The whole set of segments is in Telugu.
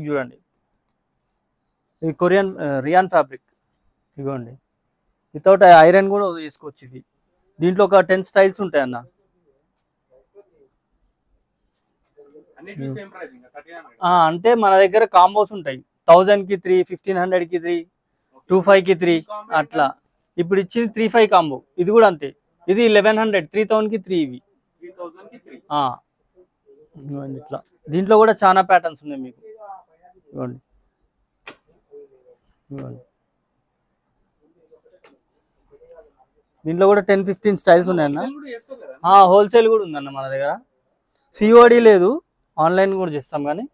చూడండి, ఇది కొరియన్ రియాన్ ఫ్యాబ్రిక్. ఇదిగోండి, వితౌట్ ఐరన్ కూడా వేసుకోవచ్చు. ఇది దీంట్లో ఒక 10 స్టైల్స్ ఉంటాయి అన్న. అంటే మన దగ్గర కాంబోస్ ఉంటాయి. 1000కి 3, 1500కి 3, 25కి 3 అట్లా. ఇప్పుడు ఇచ్చింది 35 కాంబో. ఇది కూడా అంతే. ఇది 1100, 3000కి 3. ఇవి ఇట్లా. దీంట్లో కూడా చాలా ప్యాటర్న్స్ ఉన్నాయి మీకు. ఇవ్వండి, దీంట్లో కూడా 10-15 స్టైల్స్ ఉన్నాయన్న. హోల్సేల్ కూడా ఉందన్న మన దగ్గర. సిఓడి లేదు, ఆన్లైన్ కూడా చేస్తాం. కానీ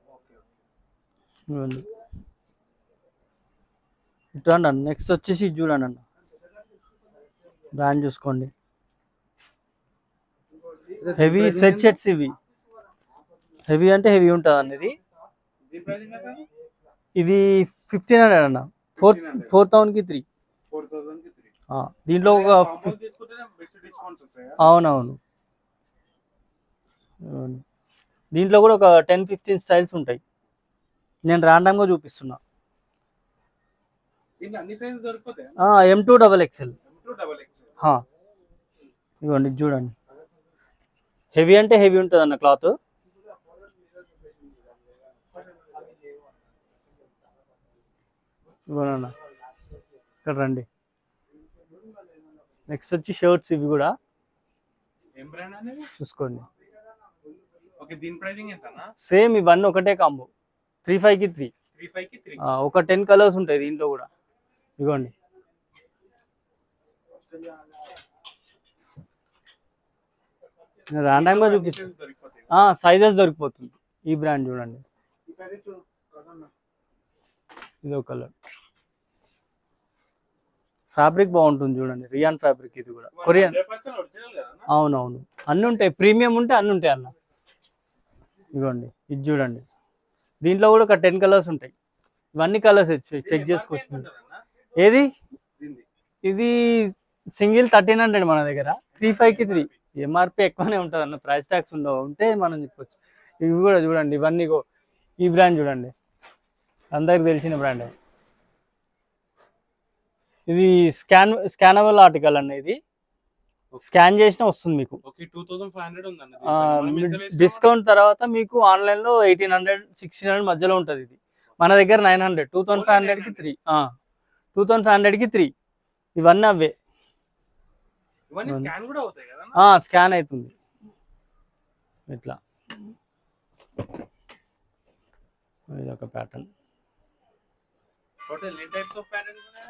ఇట్లా అన్న. నెక్స్ట్ వచ్చేసి చూడండి అన్న, బ్రాండ్ చూసుకోండి. Heavy sweat shirts. ఇవి హెవీ అంటే హెవీ ఉంటుంది అన్న. ఇది 1500 అన్న. 4000కి 3. దీంట్లో ఒక అవునవును, దీంట్లో కూడా ఒక 10-15 స్టైల్స్ ఉంటాయి. నేను ర్యాండమ్గా చూపిస్తున్నా. M2 XXL. ఇవ్వండి చూడండి, హెవీ అంటే హెవీ ఉంటుంది అన్న క్లాత్. ఇవ్వనన్న, ఇక్కడ రండి. నెక్స్ట్ వచ్చి షర్ట్స్. ఇవి కూడా చూసుకోండి, సేమ్. ఇవన్నీ ఒకటే కాంబో. 35కి 3. ఒక 10 కలర్స్ ఉంటాయి దీంట్లో కూడా. ఇదిగోండి, ర్యాండమ్గా చూపిస్తాను. సైజెస్ దొరికిపోతుంది. ఈ బ్రాండ్ చూడండి, ఇది ఒక కలర్. ఫ్యాబ్రిక్ బాగుంటుంది చూడండి, రియాన్ ఫ్యాబ్రిక్. ఇది కూడా కొరియన్. అవునవును, అన్నీ ఉంటాయి. ప్రీమియం ఉంటే అన్నీ ఉంటాయి అన్న. ఇదిగోండి, ఇది చూడండి. దీంట్లో కూడా ఒక 10 కలర్స్ ఉంటాయి. ఇవన్నీ కలర్స్ చెక్ చేసుకోవచ్చు. ఏది ఇది సింగిల్ 1300 మన దగ్గర. 35కి 3. ఎంఆర్పి ఎక్కువనే ఉంటుంది అన్న, ప్రైస్ ట్యాక్స్ ఉంటే మనం చెప్పొచ్చు. ఇవి కూడా చూడండి, ఇవన్నీ. ఈ బ్రాండ్ చూడండి, అందరికి తెలిసిన బ్రాండ్. ఇది స్కానబుల్ ఆర్టికల్ అన్న. ఇది స్కాన్ చేసినా వస్తుంది మీకు. డిస్కౌంట్ తర్వాత మీకు ఆన్లైన్ లో 1800, 1600 మధ్యలో ఉంటుంది. ఇది మన దగ్గర 900. 2500కి 3. 2500కి 3. ఇవన్నీ అవే. స్కాన్ అవుతుంది ఇట్లా. ఇది ఒక ప్యాటర్న్.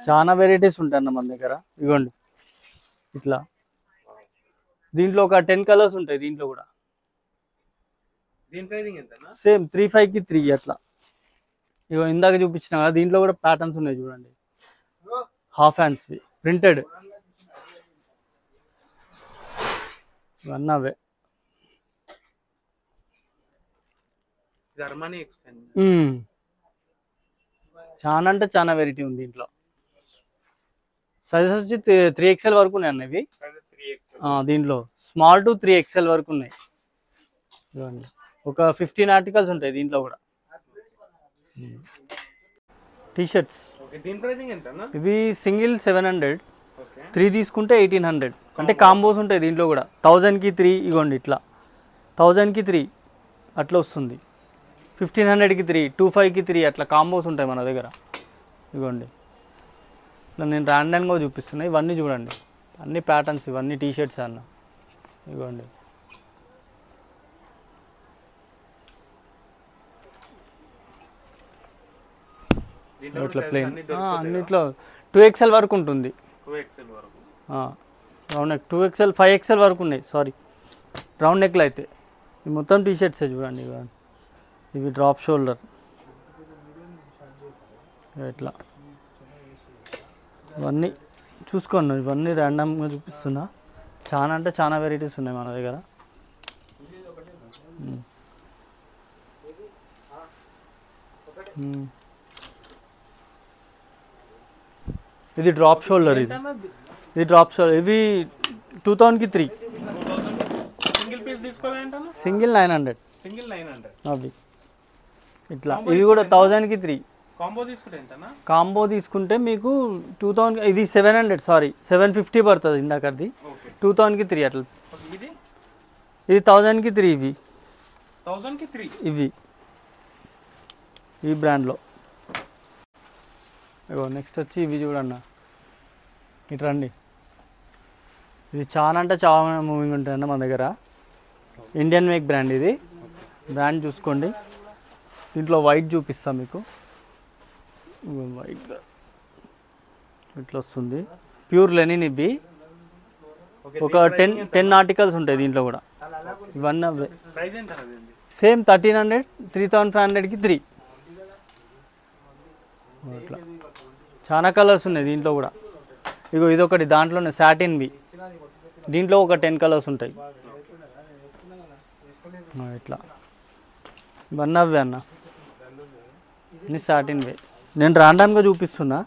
చాలా వెరైటీస్ ఉంటాయి అన్న మన దగ్గర. ఇవ్వండి, ఇట్లా. దీంట్లో ఒక 10 కలర్స్ ఉంటాయి. దీంట్లో కూడా సేమ్ 35కి 3 అట్లా. ఇగో ఇందాక చూపించిన కదా, దీంట్లో కూడా ప్యాటర్న్స్ ఉన్నాయి చూడండి. Half hands printed. ఇవన్నీ అవే. చాలా అంటే చాలా వెరైటీ ఉంది దీంట్లో. సైజెస్ వచ్చి 3XL వరకు ఉన్నాయి అన్న. ఇవి దీంట్లో స్మాల్ టు 3XL వరకు ఉన్నాయి. ఒక 15 ఆర్టికల్స్ ఉంటాయి దీంట్లో కూడా. టీషర్ట్స్ ఇవి సింగిల్ 700. 3 తీసుకుంటే 1800. అంటే కాంబోస్ ఉంటాయి దీంట్లో కూడా. 1000కి 3. ఇగోండి ఇట్లా. 1000కి 3 అట్లా వస్తుంది. 1500కి 3, 25కి 3 అట్లా కాంబోస్ ఉంటాయి మన దగ్గర. ఇగోండి, ఇట్లా నేను ర్యాండమ్గా చూపిస్తున్నా. ఇవన్నీ చూడండి, అన్ని ప్యాటర్న్స్. ఇవన్నీ టీషర్ట్స్ అన్న. ఇగోండి, ఇట్లా ప్లెయిన్. అన్నిట్లో 2XL వరకు ఉంటుంది. రౌండ్ నెక్ 2XL, 5XL వరకు ఉన్నాయి. సారీ, రౌండ్ నెక్లో అయితే. ఇవి మొత్తం టీషర్ట్సే చూడండి. ఇవి డ్రాప్ షోల్డర్. ఇట్లా ఇవన్నీ చూసుకోండి. ఇవన్నీ ర్యాండమ్గా చూపిస్తున్నా. చాలా అంటే చాలా వెరైటీస్ ఉన్నాయి మన దగ్గర. ఇది డ్రాప్ షోల్డర్. ఇది డ్రాప్ షోల్డర్. ఇవి 2000కి 3. సింగిల్ 900. అవి ఇట్లా ఇది కూడా 1000కి 3. కాంబో తీసుకుంటే మీకు 2000, ఇది 700, సారీ 750 పడుతుంది ఇందాకది. 2000కి 3 అట్లా. ఇది 1000కి 3. ఇవి ఈ బ్రాండ్లో. ఇగో నెక్స్ట్ వచ్చి ఇవి చూడన్న, ఇటు రండి. ఇది చాలా అంటే చాలా మూవింగ్ ఉంటుందన్న మన దగ్గర. ఇండియన్ మేక్ బ్రాండ్ ఇది. బ్రాండ్ చూసుకోండి. దీంట్లో వైట్ చూపిస్తాం మీకు. వైట్గా ఇట్లా వస్తుంది. Pure linen. ఇవి ఒక 10 ఆర్టికల్స్ ఉంటాయి దీంట్లో కూడా. ఇవన్నీ అవే సేమ్ 1300, 3500కి 3. అట్లా చాలా కలర్స్ ఉన్నాయి దీంట్లో కూడా. ఇగో ఇదొకటి దాంట్లోనే సాటిన్వి. దీంట్లో ఒక 10 కలర్స్ ఉంటాయి. ఇట్లా ఇవన్నీ అవే అన్న, ఇన్ని సాటిన్వే. నేను రాండామ్గా చూపిస్తున్నా.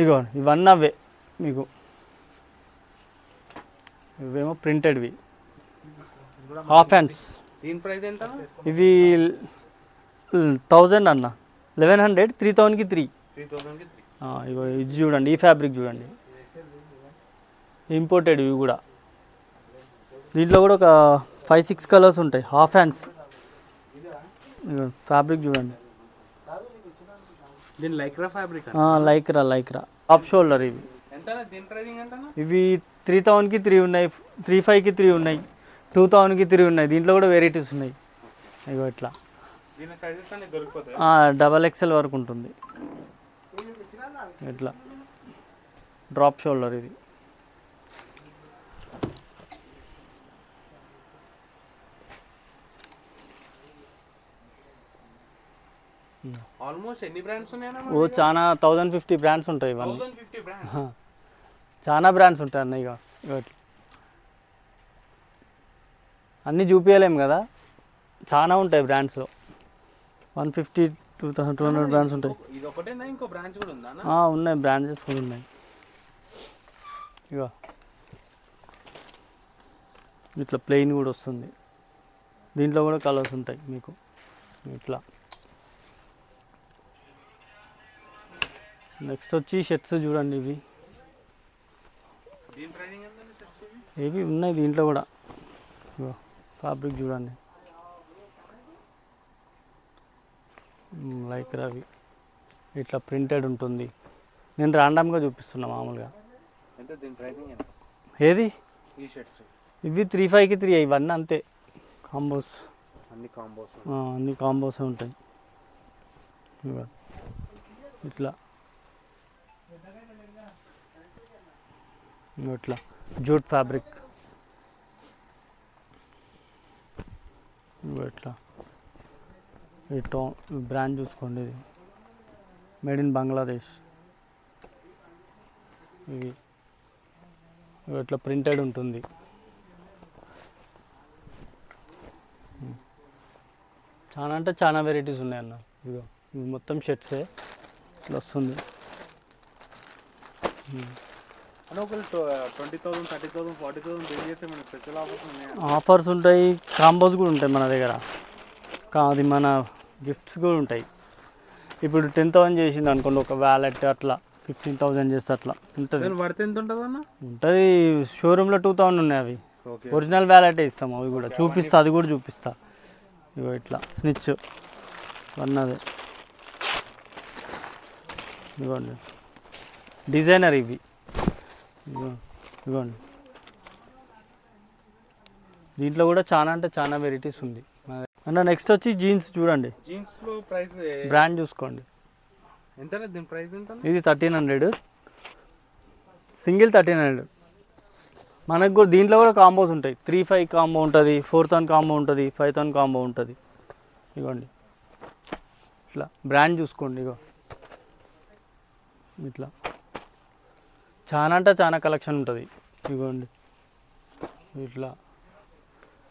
ఇగో ఇవన్నీ అవే మీకు. ఇవేమో ప్రింటెడ్వి హాఫ్ హ్యాండ్స్. ఇవి 1000 అన్న, 1100, 3000కి 3. ఇగో ఇది చూడండి, ఈ ఫ్యాబ్రిక్ చూడండి, ఇంపోర్టెడ్. ఇవి కూడా దీంట్లో కూడా ఒక 5-6 కలర్స్ ఉంటాయి. Half hands. ఫ్యాబ్రిక్ చూడండి, లైక్రా టాప్ షోల్డర్. ఇవి 3000కి 3 ఉన్నాయి, 35కి 3 ఉన్నాయి, 2000కి 3 ఉన్నాయి. దీంట్లో కూడా వెరైటీస్ ఉన్నాయి. ఇగో ఇట్లా XXL వరకు ఉంటుంది. ఇట్లా డ్రాప్ షోల్డర్. ఇది ఆల్మోస్ట్ ఎన్ని బ్రాండ్స్ ఉన్నాయన్నా? ఓ చాలా 1050 బ్రాండ్స్ ఉంటాయి. ఇవన్నీ చాలా బ్రాండ్స్ ఉంటాయి అన్న. ఇక అన్నీ చూపించలేము కదా, చాలా ఉంటాయి బ్రాండ్స్లో. 150, 200 బ్రాండ్స్ ఉంటాయి. ఉన్నాయి, బ్రాంచెస్ కూడా ఉన్నాయి. ఇక ఇట్లా ప్లెయిన్ కూడా వస్తుంది. దీంట్లో కూడా కలర్స్ ఉంటాయి మీకు. ఇట్లా నెక్స్ట్ వచ్చి షర్ట్స్ చూడండి. ఇవి ఉన్నాయి దీంట్లో కూడా. ఫ్యాబ్రిక్ చూడండి, లైక్రావి. ఇట్లా ప్రింటెడ్ ఉంటుంది. నేను ర్యాండమ్గా చూపిస్తున్నా మామూలుగా. ఏది ఇవి 35కి 3. ఇవన్నీ అంతే కాంబోస్. అన్ని కాంబోస్ ఉంటాయి. ఇట్లా ఇట్లా జూట్ ఫ్యాబ్రిక్. ఇట్లా ఈ బ్రాండ్ చూసుకోండి. ఇది మేడ్ ఇన్ బంగ్లాదేశ్. ఇవి ఇట్లా ప్రింటెడ్ ఉంటుంది. చాలా అంటే చాలా వెరైటీస్ ఉన్నాయి అన్న. ఇదిగో ఇవి మొత్తం షర్ట్సే. ఇట్లా వస్తుంది. 20,000, 30,000, 40,000 బిల్ చేస్తే మన స్పెషల్ ఆఫర్స్ ఉంటాయి. కాంబోస్ కూడా ఉంటాయి మన దగ్గర. అది మన గిఫ్ట్స్ కూడా ఉంటాయి. ఇప్పుడు 10,000 చేసింది అనుకోండి, ఒక వ్యాలెట్ అట్లా 15,000 చేస్తే అట్లా ఉంటుంది. ఉంటుంది. షోరూంలో 2,000 ఉన్నాయి. అవి ఒరిజినల్ వ్యాలెటే ఇస్తాము. అవి కూడా చూపిస్తా, అది కూడా చూపిస్తా. ఇగో ఇట్లా స్నిచ్ అన్నది. ఇదిగోండి డిజైనర్. ఇవి ఇదిగోండి. దీంట్లో కూడా చాలా అంటే చాలా వెరైటీస్ ఉంది అన్న. నెక్స్ట్ వచ్చి జీన్స్ చూడండి. జీన్స్లో ప్రైస్ బ్రాండ్ చూసుకోండి. ఎంత దీని ప్రైస్ ఎంత? ఇది 1300, సింగిల్ 1300. మనకు కూడా దీంట్లో కూడా కాంబోస్ ఉంటాయి. 3,500 కాంబో ఉంటుంది, 4,000 కాంబో ఉంటుంది, 5,000 కాంబో ఉంటుంది. ఇగోండి ఇట్లా బ్రాండ్ చూసుకోండి. ఇగో ఇట్లా చాలా అంటే చాలా కలెక్షన్ ఉంటుంది. ఇగోండి ఇట్లా.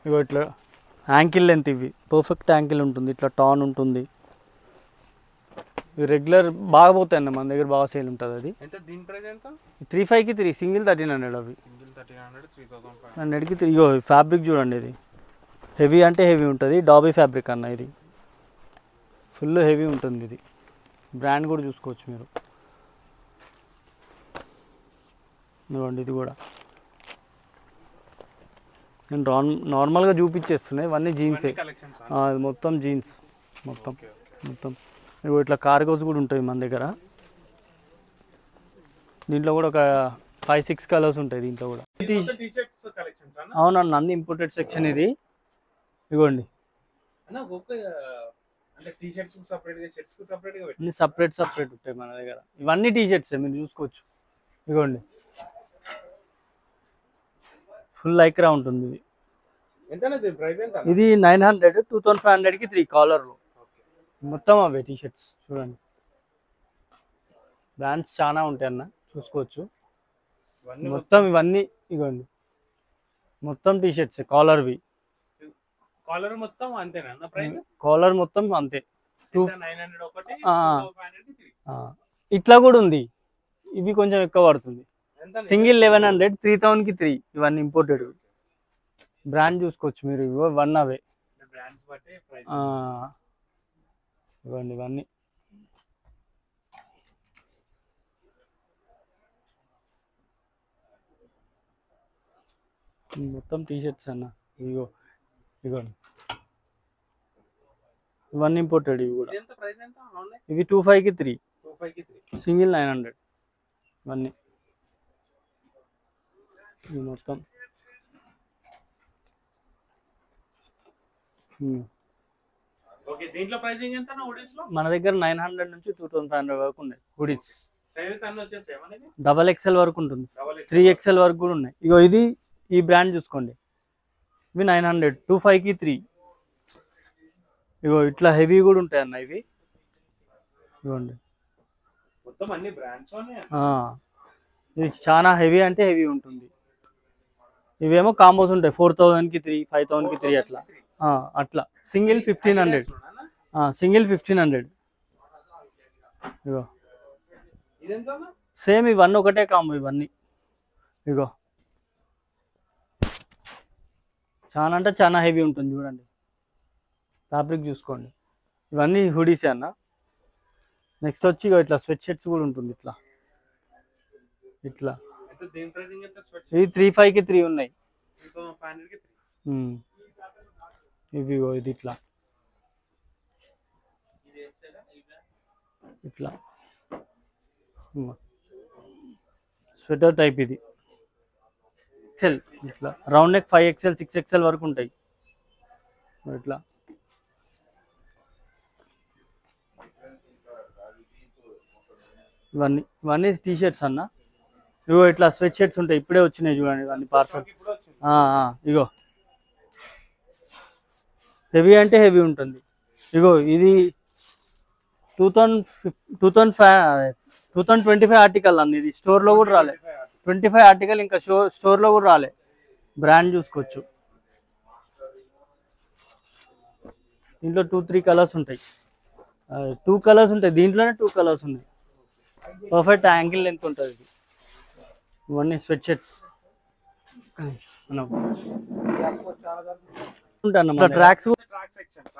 ఇగో ఇట్లా యాంకిల్ లెంత్. ఇవి పర్ఫెక్ట్ యాంకిల్ ఉంటుంది. ఇట్లా టాన్ ఉంటుంది. ఇవి రెగ్యులర్ బాగా పోతాయి అన్న, మన దగ్గర బాగా సేల్ ఉంటుంది. అది 3,500కి 3, సింగిల్ 1300. అవి 100కి 3. ఇగో ఫ్యాబ్రిక్ చూడండి. ఇది హెవీ అంటే హెవీ ఉంటుంది. డాబీ ఫ్యాబ్రిక్ అన్న. ఇది ఫుల్ హెవీ ఉంటుంది ఇది. బ్రాండ్ కూడా చూసుకోవచ్చు మీరు. ఇదిగోండి ఇది కూడా నేను నార్మల్గా చూపించేస్తున్నాయి. ఇవన్నీ జీన్సే. కలెక్షన్స్ ఇది మొత్తం జీన్స్ మొత్తం మొత్తం. ఇగో ఇట్లా కార్గోస్ కూడా ఉంటాయి మన దగ్గర. దీంట్లో కూడా ఒక 5-6 కలర్స్ ఉంటాయి దీంట్లో కూడా. టీ-షర్ట్స్ కలెక్షన్స్ అన్న. అవునన్న, అన్ని ఇంపోర్టెడ్ సెక్షన్ ఇది. ఇగోండి అన్న అంటే టీ-షర్ట్స్ కు సెపరేట్ గా, షర్ట్స్ కు సెపరేట్ గా అన్ని సపరేట్ ఉంటాయి మన దగ్గర. ఇవన్నీ టీ-షర్ట్స్ మీరు చూసుకోవచ్చు. ఇగోండి ఫుల్ లైక్రా ఉంటుంది ఇది. ఎంతనే దీని ప్రైస్ ఎంత? ఇది 900, 2500కి 3 కాలర్లు మొత్తం అవే టీ-షర్ట్స్. చూడండి బ్రాండ్స్ చాలా ఉంటాయి అన్న, చూసుకోవచ్చు. మొత్తం ఇవన్నీ ఇగోండి మొత్తం టీ-షర్ట్స్ కాలర్వి. కాలర్ మొత్తం అంతేనా అన్న ప్రైస్? కాలర్ మొత్తం అంతే. 900 ఒకటి, 2500 కి 3. ఇట్లా కూడా ఉంది. ఇవి కొంచెం ఎక్కువ పడుతుంది. సింగిల్ 1100, 3000కి 3. ఇవన్నీ ఇంపోర్టెడ్. బ్రాండ్ చూసుకోవచ్చు మీరు. ఇవో వన్ అవే బ్రాండ్స్ బట్టి ప్రైస్. ఇవ్వండి ఇవన్నీ మొత్తం టీ-షర్ట్స్ అన్న. ఇగోండి ఇవన్నీ ఇంపోర్టెడ్. ఇవి కూడా ఎంత ప్రైస్ ఎంత? ఇవి 25కి 3, 25 కి 3, సింగిల్ 900. ఇవన్నీ ఇవి మొత్తం. ఓకే. దీంట్లో ప్రైసింగ్ ఎంత హుడీస్ లో? మన దగ్గర 900 నుంచి 2500 వరకు ఉన్నాయి హుడీస్. సైజెస్ అన్ని వచ్చేసాయి మనకి. XXL వరకు ఉంటుంది, 3XL వరకు కూడా ఉన్నాయి. ఇగో ఇది ఈ బ్రాండ్ చూసుకోండి. ఇవి 900, 25కి 3. ఇగో ఇట్లా హెవీ కూడా ఉంటాయి అన్న ఇవి. ఇవ్వండి మొత్తం అన్ని బ్రాండ్స్ ఉన్నాయి. ఇది చాలా హెవీ అంటే హెవీ ఉంటుంది. ఇవేమో కాంబోస్ ఉంటాయి. 4000కి 3, 5000కి 3 అట్లా. అట్లా సింగిల్ 1500. సింగిల్ 1500. ఇగో సేమ్ ఇవన్నీ ఒకటే కాంబో ఇవన్నీ. ఇగో చాలా అంటే చాలా హెవీ ఉంటుంది. చూడండి ఫ్యాబ్రిక్ చూసుకోండి. ఇవన్నీ హుడీసే అన్న. నెక్స్ట్ వచ్చి ఇగో ఇట్లా స్వెట్ షర్ట్స్ కూడా ఉంటుంది. ఇట్లా ఇది 35కి 3 ఉన్నాయి. ఇవి ఇది ఇట్లా ఇట్లా స్వెటర్ టైప్. ఇది ఎక్సెల్. ఇట్లా రౌండ్ నెక్ 5XL, 6XL వరకు ఉంటాయి. ఇట్లా ఇవన్నీ టీ-షర్ట్స్ అన్న. ఇగో ఇట్లా స్వెట్ షర్ట్స్ ఉంటాయి. ఇప్పుడే వచ్చినాయి చూడండి ఇవన్నీ పార్సల్. ఇగో హెవీ అంటే హెవీ ఉంటుంది. ఇగో ఇది 2025 ఆర్టికల్ అన్న. ఇది స్టోర్లో కూడా రాలే. 25 ఆర్టికల్ ఇంకా స్టోర్లో కూడా రాలే. బ్రాండ్ చూసుకోవచ్చు. దీంట్లో 2-3 కలర్స్ ఉంటాయి. 2 కలర్స్ ఉంటాయి. దీంట్లోనే 2 కలర్స్ ఉన్నాయి. పర్ఫెక్ట్ యాంగిల్ లెంత్ ఉంటుంది ఇది. ఇవన్నీ స్వెట్ షర్ట్స్ ఉంటాయి.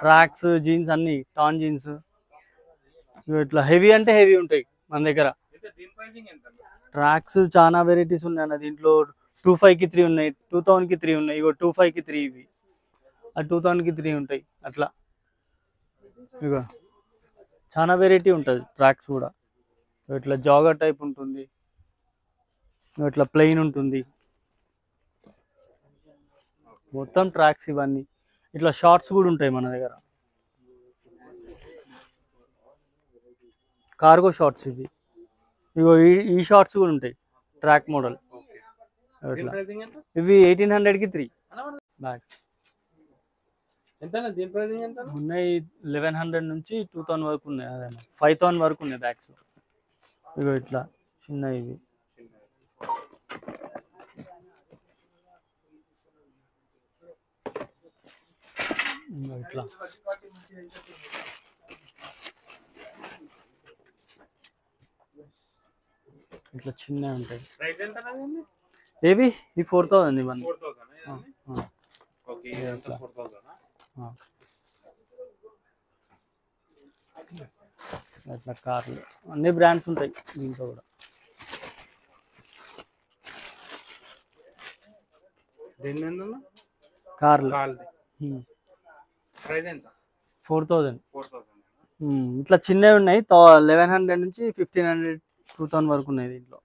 ట్రాక్స్ జీన్స్ అన్ని టాన్ జీన్స్. ఇట్లా హెవీ అంటే హెవీ ఉంటాయి మన దగ్గర. ట్రాక్స్ చాలా వెరైటీస్ ఉన్నాయి అన్న. దీంట్లో 25కి 3 ఉన్నాయి, 2000కి 3 ఉన్నాయి. ఇగో 25కి 3 ఇవి. 2000కి 3 ఉంటాయి. అట్లా ఇగో చాలా వెరైటీ ఉంటుంది. ట్రాక్స్ కూడా ఇట్లా జాగర్ టైప్ ఉంటుంది, ఇట్లా ప్లెయిన్ ఉంటుంది. మొత్తం ట్రాక్స్ ఇవన్నీ. ఇట్లా షార్ట్స్ కూడా ఉంటాయి మన దగ్గర. కార్గో షార్ట్స్ ఇవి. ఇగో ఈ షార్ట్స్ కూడా ఉంటాయి ట్రాక్ మోడల్. ఇట్లా ఇవి 1800కి 3 బ్యాగ్స్ ఉన్నాయి. 1100 నుంచి 2000 వరకు ఉన్నాయి. అదే 5000 వరకు ఉన్నాయి బ్యాగ్స్. ఇగో ఇట్లా చిన్న ఇవి. ఇట్లా ఇట్లా చిన్న ఉంటాయి. ఏవి ఈ 4000 ఇవన్నీ. అట్లా కార్లు అన్ని బ్రాండ్స్ ఉంటాయి దీంట్లో కూడా. దీని ఏందన్నా కార్లు కాల్ది ప్రైస్ ఎంత 4000. 4000 ఇట్లా చిన్నవి ఉన్నాయి 1100 నుంచి 1500 2000 వరకు ఉన్నాయి దీంట్లో.